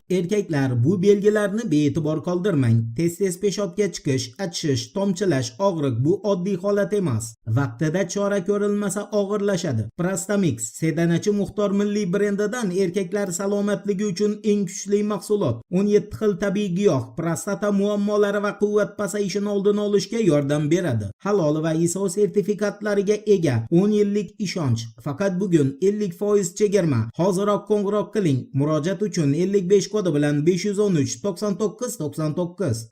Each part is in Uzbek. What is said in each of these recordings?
Erkaklar, bu belgilarni bee'tibor qoldirmang. Tez-tez peshobga chiqish, achishish, tomchilash, og'riq bu oddiy holat emas. Vaqtida chora ko'rilmasa og'irlashadi. Prostamix sedanachi Muxtor milliy brendidan erkaklar salomatligi uchun eng kuchli mahsulot. 17 xil tabiiy giyoh prostata muammolari va quvvat pasayishini oldini olishga yordam beradi. Halol va ISO sertifikatlariga ega 10 yillik ishonch. Faqat bugun 50% chegirma. Hoziroq qo'ng'iroq qiling. Murojaat uchun 55 kodi bilan 513 99 99.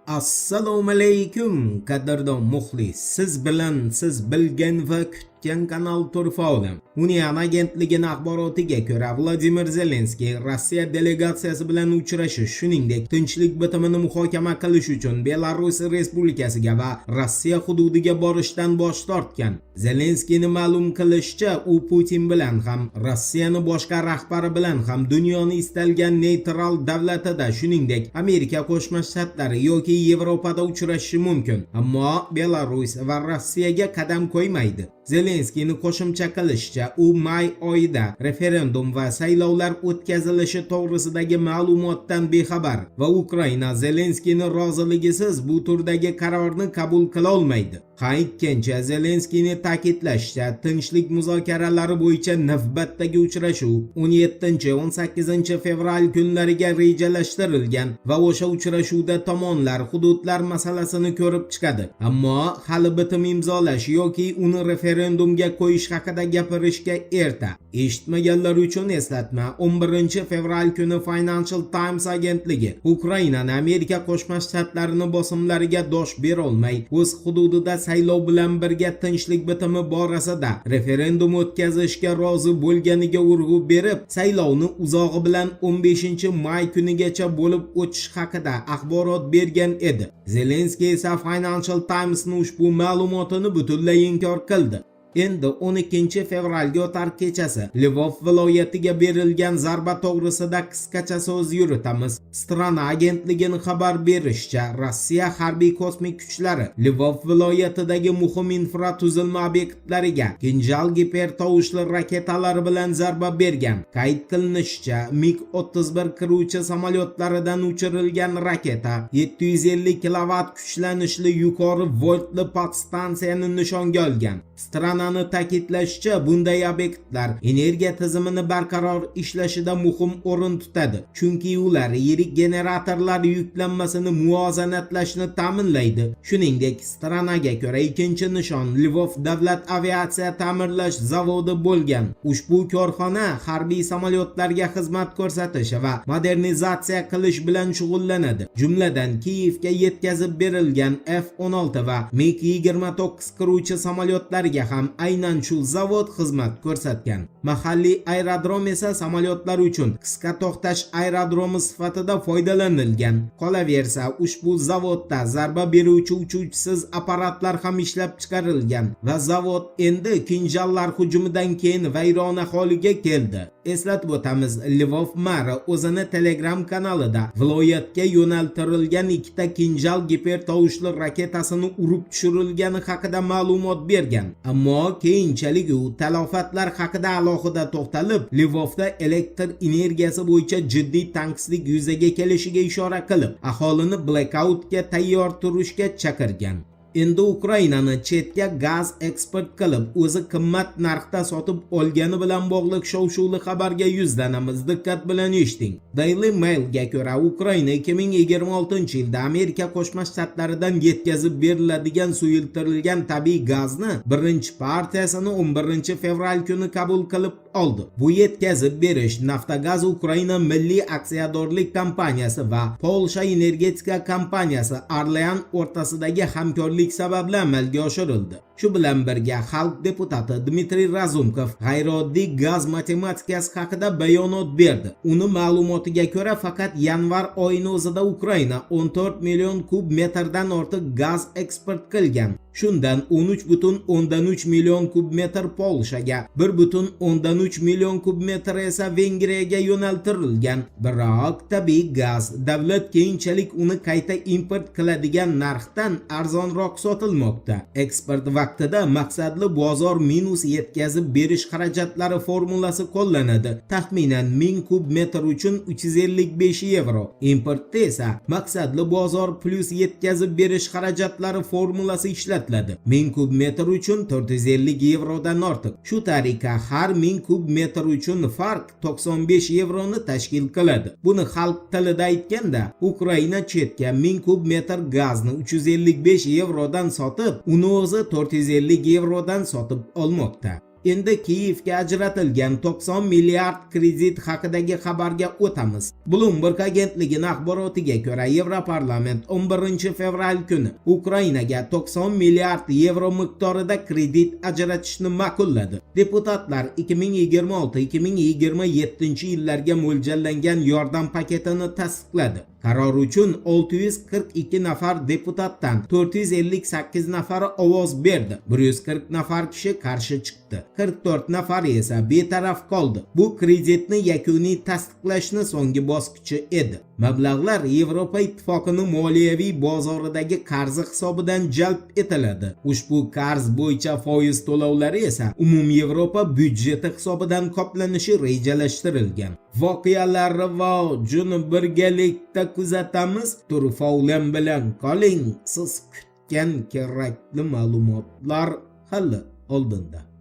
Assalomu alaykum qadrdon muxlis. Siz bilan siz bilgan va kutgan kanal Turfaolim. Union agentligining axborotiga ko'ra Vladimir Zelenskiy Rossiya delegatsiyasi bilan uchrashish, shuningdek tinchlik bitimini muhokama qilish uchun Belarus Respublikasiga va Rossiya hududiga borishdan bosh tortgan. Zelenskiyning ma'lum qilishicha, u Putin bilan ham, Rossiyaning boshqa rahbari bilan ham dunyoni istalgan neytral davlatida, shuningdek Amerika Qo'shma Shtatlari yoki Yevropada uchrashishi mumkin. Ammo Belarus va Rossiyaga qadam qo'ymaydi. Zelenskiyning qo'shimcha qilishicha, u may oyida referendum va saylovlar o'tkazilishi to'g'risidagi ma'lumotdan bexabar va Ukraina Zelenskiyning roziligisiz bu turdagi qarorni qabul qila olmaydi. Ikkinchi, Zelenskiyning ta'kidlashicha, tinchlik muzokaralari bo'yicha navbatdagi uchrashuv 17-18 fevral kunlariga rejalashtirilgan va o'sha uchrashuvda tomonlar hududlar masalasini ko'rib chiqadi. Ammo hali bitim imzolash yoki uni referendumga qo'yish haqida gapirishga erta. Eshitmaganlar uchun eslatma. 11 fevral kuni Financial Times agentligi Ukrainani Amerika Qo'shma Shtatlarining bosimlariga dosh bera olmay, o'z hududida saylov bilan birga tinchlik bitimi borasida referendum o'tkazishga rozi bo'lganiga urg'u berib, saylovni uzog'i bilan 15 may kunigacha bo'lib o'tish haqida axborot bergan edi. Zelenskiy esa Financial Times'ning ushbu ma'lumotini butunlay inkor qildi. Endi 12 fevralga o'tar kechasi Lvov viloyatiga berilgan zarba to'g'risida qisqacha so'z yuritamiz. Strana agentligining xabar berishicha, Rossiya harbiy kosmik kuchlari Lvov viloyatidagi muhim infratuzilma obyektlariga Kinjal gipertovushli raketalari bilan zarba bergan. Qayd qilinishicha, MiG-31 qiruvchi samolyotlaridan uchirilgan raketa 750 kilovat kuchlanishli yuqori voltli podstansiyani nishonga olgan. Stranani ta'kidlashicha, bunday obyektlar energiya tizimini barqaror ishlashida muhim o'rin tutadi, chunki ular yirik generatorlar yuklanmasini muvozanatlashni ta'minlaydi. Shuningdek, Stranaga ko'ra ikkinchi nishon Lvov davlat aviatsiya ta'mirlash zavodi bo'lgan. Ushbu korxona harbiy samolyotlarga xizmat ko'rsatish va modernizatsiya qilish bilan shug'ullanadi. Jumladan, Kiyevga yetkazib berilgan F-16 va MiG-29 qiruvchi samolyotlarga ham aynan shu zavod xizmat ko'rsatgan. Mahalliy aerodrom esa samolyotlar uchun qisqa to'xtash aerodromi sifatida foydalanilgan. Qolaversa, ushbu zavodda zarba beruvchi uchuvchisiz apparatlar ham ishlab chiqarilgan va zavod endi Kinjallar hujumidan keyin vayrona holiga keldi. Eslatib o'tamiz, Lvov meri o'zini Telegram kanalida viloyatga yo'naltirilgan ikkita Kinjal gipertovushli raketasini urib tushirilgani haqida ma'lumot bergan. Ammo keyinchalik u talofatlar haqida alohida to'xtalib, Lvovda elektr energiyasi bo'yicha jiddiy tanqislik yuzaga kelishiga ishora qilib, aholini blackoutga tayyor turishga chaqirgan. Endi Ukrainani chetga gaz eksport qilib, o'zi qimmat narxda sotib olgani bilan bog'liq shov-shuvli xabarga yuzlanamiz. Diqqat bilan eshiting. Daily Mail'ga ko'ra, Ukraina 2026-yilda Amerika Qo'shma Shtatlaridan yetkazib beriladigan suyultirilgan tabiiy gazni birinchi partiyasini 11 fevral kuni qabul qilib oldi. Bu yetkazib berish Naftogaz Ukraina milliy aksiyadorlik kompaniyasi va Polsha energetika kompaniyasi Arlean o'rtasidagi hamkorlik sababli amalga oshirildi. Shu bilan birga xalq deputati Dmitriy Razumkov g'ayrioddiy gaz matematikasi haqida bayonot berdi. Uni ma'lumotiga ko'ra, faqat yanvar oyining o'zida Ukraina 14 million kub metrdan ortiq gaz eksport qilgan. Shundan 13,3 million kub metr Polshaga, 1,3 million kub metr esa Vengriyaga yo'naltirilgan. Biroq tabiiy gaz davlat keyinchalik uni qayta import qiladigan narxdan arzonroq sotilmoqda. Eksport va vaqtida maqsadli bozor minus yetkazib berish xarajatlari formulasi qo'llanadi. Taxminan 1000 kub metr uchun 355 yevro. Importda esa maqsadli bozor plus yetkazib berish xarajatlari formulasi ishlatiladi. 1000 kub metr uchun 450 yevrodan ortiq. Shu tariqa har 1000 kub metr uchun farq 95 yevroni tashkil qiladi. Buni xalq tilida aytganda, Ukraina chetga 1000 kub metr gazni 355 yevrodan sotib, uni o'zi 450 yevrodan sotib olmoqda. Endi Kiyevga ajratilgan 90 milliard kredit haqidagi xabarga o'tamiz. Bloomberg agentligining axborotiga ko'ra, Yevroparlament 11 fevral kuni Ukrainaga 90 milliard yevro miqdorida kredit ajratishni ma'qulladi. Deputatlar 2026-2027 yillarga mo'ljallangan yordam paketini tasdiqladi. Qaror uchun 642 nafar deputatdan 458 nafari ovoz berdi. 140 nafar kishi qarshi chiqdi. 44 nafari esa betaraf qoldi. Bu kreditni yakuniy tasdiqlashning so'nggi bosqichi edi. Mablag'lar Yevropa Ittifoqining moliyaviy bozoridagi qarzi hisobidan jalb etiladi. Ushbu qarz bo'yicha foiz to'lovlari esa umumyevropa byudjeti hisobidan qoplanishi rejalashtirilgan. Voqealar rivojini birgalikda kuzatamiz. Turfovlen bilan qoling. Siz kutgan kerakli ma'lumotlar hali oldinda.